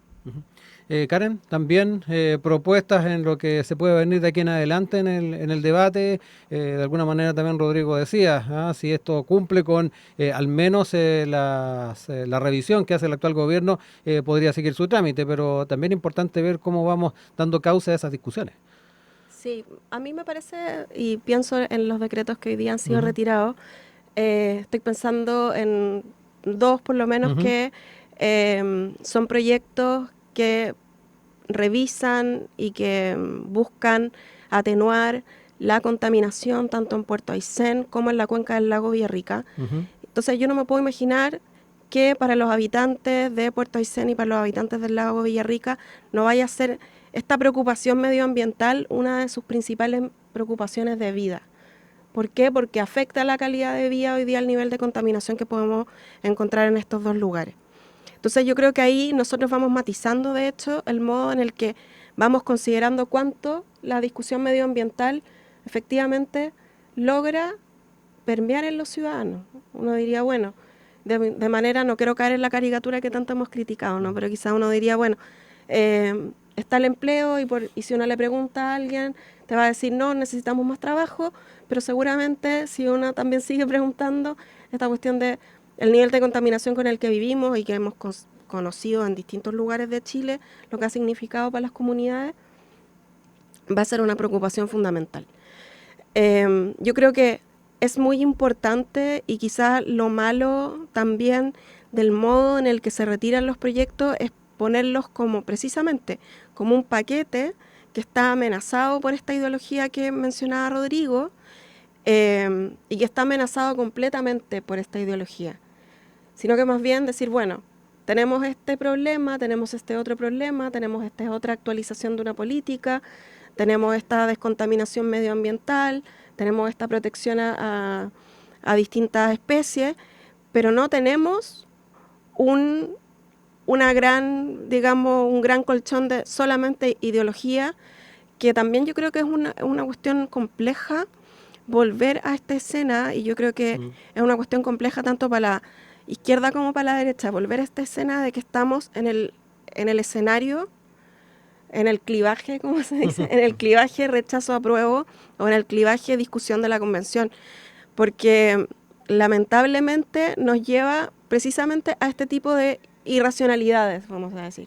Karen, también propuestas en lo que se puede venir de aquí en adelante en el debate. De alguna manera también Rodrigo decía, si esto cumple con al menos la revisión que hace el actual gobierno, podría seguir su trámite, pero también es importante ver cómo vamos dando causa a esas discusiones. Sí, a mí me parece, y pienso en los decretos que hoy día han sido retirados, estoy pensando en dos por lo menos que son proyectos que revisan y que buscan atenuar la contaminación tanto en Puerto Aysén como en la cuenca del lago Villarrica. Entonces yo no me puedo imaginar que para los habitantes de Puerto Aysén y para los habitantes del lago Villarrica no vaya a ser esta preocupación medioambiental una de sus principales preocupaciones de vida. ¿Por qué? Porque afecta la calidad de vida hoy día al nivel de contaminación que podemos encontrar en estos dos lugares. Entonces yo creo que ahí nosotros vamos matizando, de hecho, el modo en el que vamos considerando cuánto la discusión medioambiental efectivamente logra permear en los ciudadanos. Uno diría, bueno, de manera, no quiero caer en la caricatura que tanto hemos criticado, ¿no? Pero quizá uno diría, bueno, está el empleo y si uno le pregunta a alguien, te va a decir, no, necesitamos más trabajo, pero seguramente si uno también sigue preguntando, esta cuestión de el nivel de contaminación con el que vivimos y que hemos conocido en distintos lugares de Chile, lo que ha significado para las comunidades, va a ser una preocupación fundamental. Yo creo que es muy importante y quizás lo malo también del modo en el que se retiran los proyectos es ponerlos precisamente como un paquete que está amenazado por esta ideología que mencionaba Rodrigo y que está amenazado completamente por esta ideología. Sino que más bien decir, bueno, tenemos este problema, tenemos este otro problema, tenemos esta otra actualización de una política, tenemos esta descontaminación medioambiental, tenemos esta protección a distintas especies, pero no tenemos un gran colchón de solamente ideología, que también yo creo que es una cuestión compleja volver a esta escena, y yo creo que es una cuestión compleja tanto para la izquierda como para la derecha, volver a esta escena de que estamos en el escenario, en el clivaje, ¿cómo se dice? En el clivaje rechazo-apruebo o en el clivaje discusión de la convención, porque lamentablemente nos lleva precisamente a este tipo de irracionalidades, vamos a decir.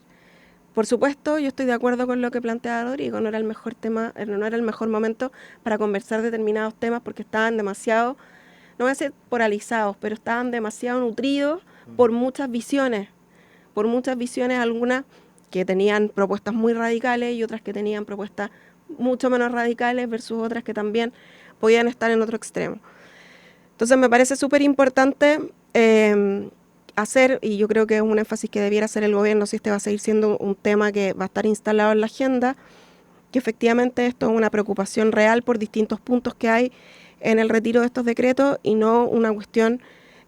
Por supuesto, yo estoy de acuerdo con lo que plantea Rodrigo, no era el mejor momento para conversar determinados temas porque estaban demasiado, no voy a decir polarizados, pero estaban demasiado nutridos por muchas visiones, algunas que tenían propuestas muy radicales y otras que tenían propuestas mucho menos radicales versus otras que también podían estar en otro extremo. Entonces me parece súper importante hacer, y yo creo que es un énfasis que debiera hacer el gobierno si este va a seguir siendo un tema que va a estar instalado en la agenda, que efectivamente esto es una preocupación real por distintos puntos que hay en el retiro de estos decretos y no una cuestión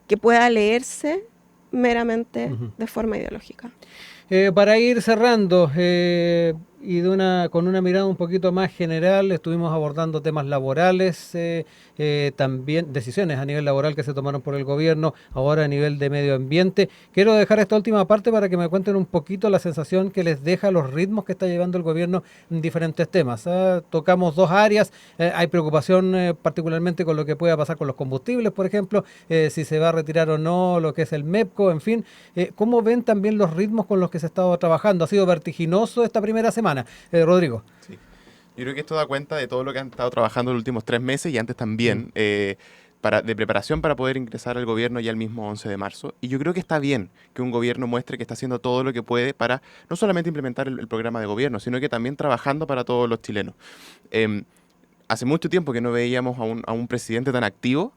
que pueda leerse meramente de forma ideológica. Para ir cerrando, y con una mirada un poquito más general, estuvimos abordando temas laborales, también decisiones a nivel laboral que se tomaron por el gobierno, ahora a nivel de medio ambiente. Quiero dejar esta última parte para que me cuenten un poquito la sensación que les deja los ritmos que está llevando el gobierno en diferentes temas. Tocamos dos áreas, hay preocupación particularmente con lo que pueda pasar con los combustibles, por ejemplo, si se va a retirar o no lo que es el MEPCO, en fin. ¿Cómo ven también los ritmos con los que se ha estado trabajando? Ha sido vertiginoso esta primera semana. Rodrigo. Sí. Yo creo que esto da cuenta de todo lo que han estado trabajando los últimos 3 meses y antes también, de preparación para poder ingresar al gobierno ya el mismo 11 de marzo. Y yo creo que está bien que un gobierno muestre que está haciendo todo lo que puede para no solamente implementar el programa de gobierno, sino que también trabajando para todos los chilenos. Hace mucho tiempo que no veíamos a un presidente tan activo.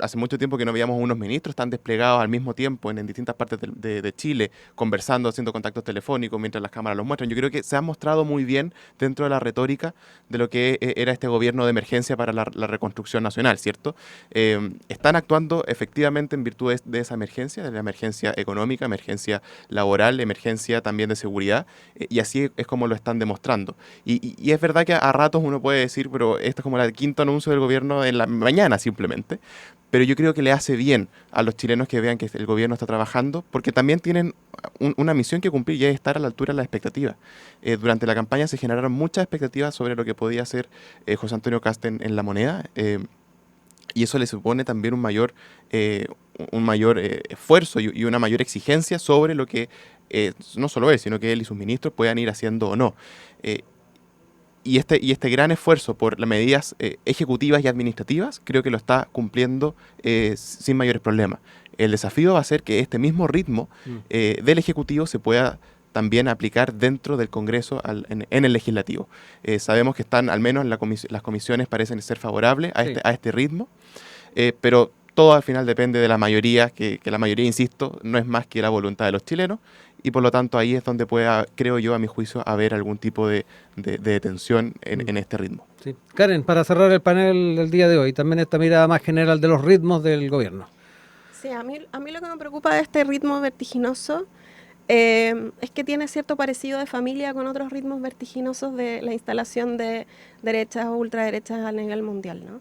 Hace mucho tiempo que no veíamos a unos ministros tan desplegados al mismo tiempo en distintas partes de Chile, conversando, haciendo contactos telefónicos mientras las cámaras los muestran. Yo creo que se ha mostrado muy bien dentro de la retórica de lo que era este gobierno de emergencia para la reconstrucción nacional, ¿cierto? Están actuando efectivamente en virtud de esa emergencia, de la emergencia económica, emergencia laboral, emergencia también de seguridad, y así es como lo están demostrando. Y es verdad que a ratos uno puede decir, pero esto es como el quinto anuncio del gobierno en la mañana, simplemente. Pero yo creo que le hace bien a los chilenos que vean que el gobierno está trabajando, porque también tienen una misión que cumplir y es estar a la altura de las expectativas. Durante la campaña se generaron muchas expectativas sobre lo que podía hacer José Antonio Kast en La Moneda, y eso le supone también un mayor esfuerzo y una mayor exigencia sobre lo que no solo él, sino que él y sus ministros puedan ir haciendo o no. Y este gran esfuerzo por las medidas ejecutivas y administrativas creo que lo está cumpliendo sin mayores problemas. El desafío va a ser que este mismo ritmo del Ejecutivo se pueda también aplicar dentro del Congreso en el Legislativo. Sabemos que están, al menos las comisiones parecen ser favorables a este ritmo, pero todo al final depende de la mayoría, que la mayoría, insisto, no es más que la voluntad de los chilenos, y por lo tanto ahí es donde pueda, creo yo, a mi juicio, haber algún tipo de detención en este ritmo. Sí. Karen, para cerrar el panel del día de hoy, también esta mirada más general de los ritmos del gobierno. Sí, a mí lo que me preocupa de este ritmo vertiginoso es que tiene cierto parecido de familia con otros ritmos vertiginosos de la instalación de derechas o ultraderechas a nivel mundial, ¿no?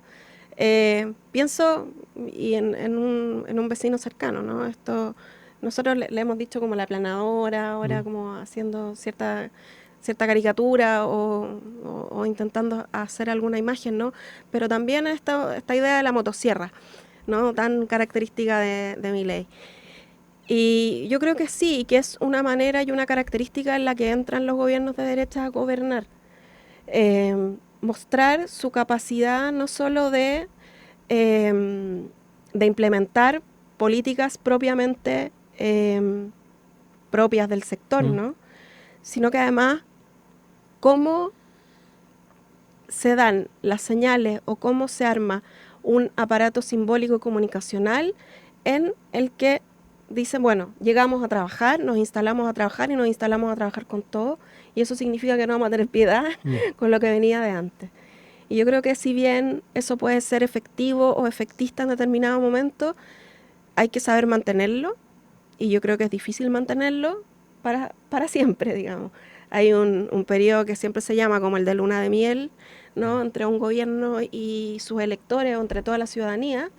Pienso en un vecino cercano, ¿no? Nosotros le hemos dicho como la aplanadora, ahora como haciendo cierta caricatura o intentando hacer alguna imagen, ¿no? Pero también esta idea de la motosierra, ¿no? Tan característica de Milei. Y yo creo que sí, que es una manera y una característica en la que entran los gobiernos de derecha a gobernar. Mostrar su capacidad no solo de implementar políticas propiamente propias del sector, ¿no? Sino que además cómo se dan las señales o cómo se arma un aparato simbólico comunicacional en el que dicen, bueno, llegamos a trabajar, nos instalamos a trabajar y nos instalamos a trabajar con todo, y eso significa que no vamos a tener piedad con lo que venía de antes. Y yo creo que si bien eso puede ser efectivo o efectista en determinado momento, hay que saber mantenerlo, y yo creo que es difícil mantenerlo para siempre, digamos. Hay un periodo que siempre se llama como el de luna de miel, ¿no? Entre un gobierno y sus electores o entre toda la ciudadanía,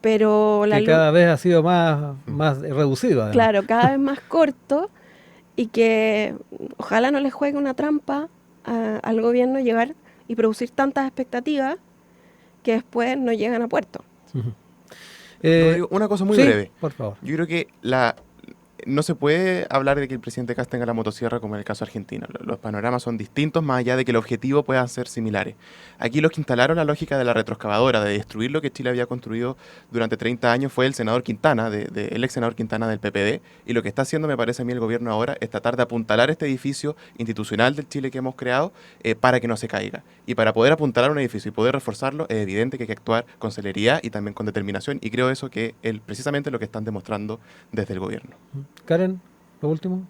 pero que cada vez ha sido más reducido, además. Claro, cada vez más corto, y que ojalá no le juegue una trampa al gobierno llegar y producir tantas expectativas que después no llegan a puerto. Rodrigo, una cosa muy breve. Por favor. Yo creo que no se puede hablar de que el presidente Kast tenga la motosierra como en el caso argentino. Los panoramas son distintos, más allá de que el objetivo puedan ser similares. Aquí los que instalaron la lógica de la retroexcavadora, de destruir lo que Chile había construido durante 30 años, fue el senador Quintana, el ex senador Quintana del PPD, y lo que está haciendo, me parece a mí, el gobierno ahora es tratar de apuntalar este edificio institucional del Chile que hemos creado para que no se caiga. Y para poder apuntalar un edificio y poder reforzarlo, es evidente que hay que actuar con celeridad y también con determinación, y creo eso que es precisamente lo que están demostrando desde el gobierno. Karen, lo último.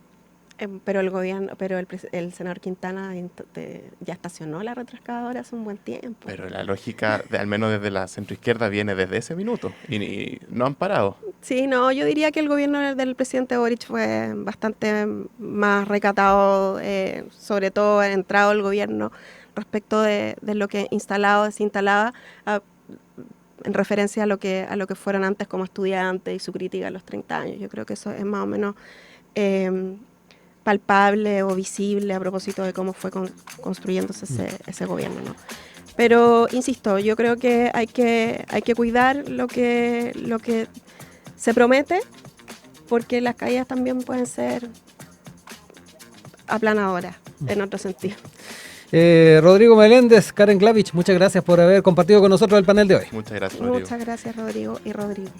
Pero el senador Quintana ya estacionó la retroexcavadora hace un buen tiempo. Pero la lógica, al menos desde la centroizquierda, viene desde ese minuto y no han parado. Sí, no, yo diría que el gobierno del presidente Boric fue bastante más recatado, sobre todo entrado el gobierno respecto de lo que instalaba, desinstalaba, en referencia a lo que fueron antes como estudiantes y su crítica a los 30 años. Yo creo que eso es más o menos palpable o visible a propósito de cómo fue construyéndose ese gobierno, ¿no? Pero, insisto, yo creo que hay que cuidar lo que se promete, porque las caídas también pueden ser aplanadoras en otro sentido. Rodrigo Meléndez, Karen Glavich, muchas gracias por haber compartido con nosotros el panel de hoy. Muchas gracias, Rodrigo. Muchas gracias, Rodrigo y Rodrigo.